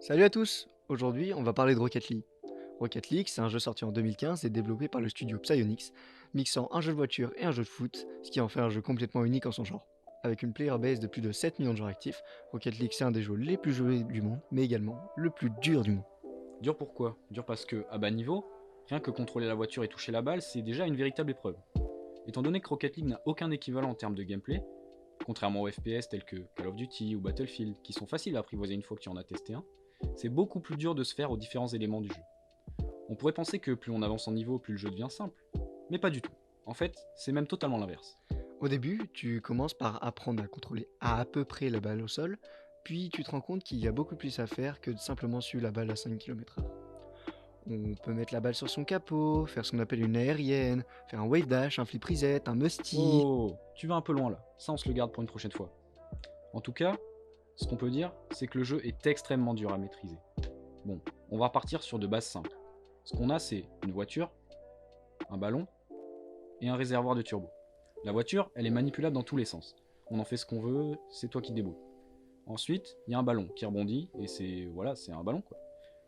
Salut à tous! Aujourd'hui, on va parler de Rocket League. Rocket League, c'est un jeu sorti en 2015 et développé par le studio Psyonix, mixant un jeu de voiture et un jeu de foot, ce qui en fait un jeu complètement unique en son genre. Avec une player base de plus de 7 millions de joueurs actifs, Rocket League c'est un des jeux les plus joués du monde, mais également le plus dur du monde. Dur pourquoi? Dur parce que, à bas niveau, rien que contrôler la voiture et toucher la balle, c'est déjà une véritable épreuve. Étant donné que Rocket League n'a aucun équivalent en termes de gameplay, contrairement aux FPS tels que Call of Duty ou Battlefield, qui sont faciles à apprivoiser une fois que tu en as testé un, c'est beaucoup plus dur de se faire aux différents éléments du jeu. On pourrait penser que plus on avance en niveau, plus le jeu devient simple, mais pas du tout. En fait, c'est même totalement l'inverse. Au début, tu commences par apprendre à contrôler à peu près la balle au sol, puis tu te rends compte qu'il y a beaucoup plus à faire que de simplement suivre la balle à 5 km/h. On peut mettre la balle sur son capot, faire ce qu'on appelle une aérienne, faire un wave dash, un flip reset, un musty. Oh, tu vas un peu loin là, ça on se le garde pour une prochaine fois. En tout cas, ce qu'on peut dire, c'est que le jeu est extrêmement dur à maîtriser. Bon, on va partir sur de bases simples. Ce qu'on a, c'est une voiture, un ballon et un réservoir de turbo. La voiture, elle est manipulable dans tous les sens. On en fait ce qu'on veut, c'est toi qui te débrouilles. Ensuite, il y a un ballon qui rebondit et c'est un ballon quoi.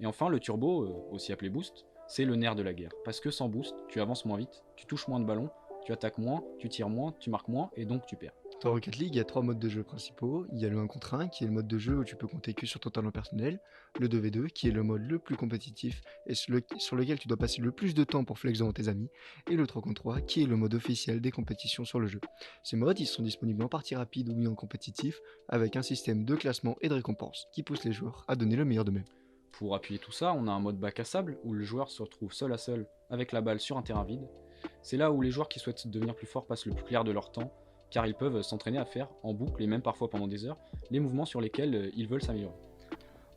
Et enfin, le turbo, aussi appelé boost, c'est le nerf de la guerre. Parce que sans boost, tu avances moins vite, tu touches moins de ballons, tu attaques moins, tu tires moins, tu marques moins et donc tu perds. Dans Rocket League, il y a trois modes de jeu principaux. Il y a le 1 contre 1, qui est le mode de jeu où tu peux compter que sur ton talent personnel. Le 2v2, qui est le mode le plus compétitif et sur lequel tu dois passer le plus de temps pour flex devant tes amis. Et le 3 contre 3, qui est le mode officiel des compétitions sur le jeu. Ces modes, ils sont disponibles en partie rapide ou en compétitif, avec un système de classement et de récompense qui pousse les joueurs à donner le meilleur d'eux-mêmes. Pour appuyer tout ça, on a un mode bac à sable où le joueur se retrouve seul à seul avec la balle sur un terrain vide. C'est là où les joueurs qui souhaitent devenir plus forts passent le plus clair de leur temps, car ils peuvent s'entraîner à faire, en boucle et même parfois pendant des heures, les mouvements sur lesquels ils veulent s'améliorer.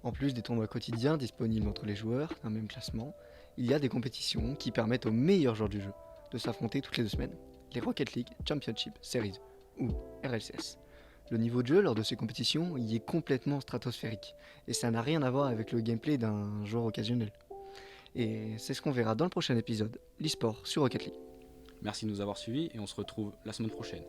En plus des tournois quotidiens disponibles entre les joueurs d'un même classement, il y a des compétitions qui permettent aux meilleurs joueurs du jeu de s'affronter toutes les 2 semaines. Les Rocket League Championship Series, ou RLCS. Le niveau de jeu lors de ces compétitions y est complètement stratosphérique, et ça n'a rien à voir avec le gameplay d'un joueur occasionnel. Et c'est ce qu'on verra dans le prochain épisode, l'e-sport sur Rocket League. Merci de nous avoir suivis et on se retrouve la semaine prochaine.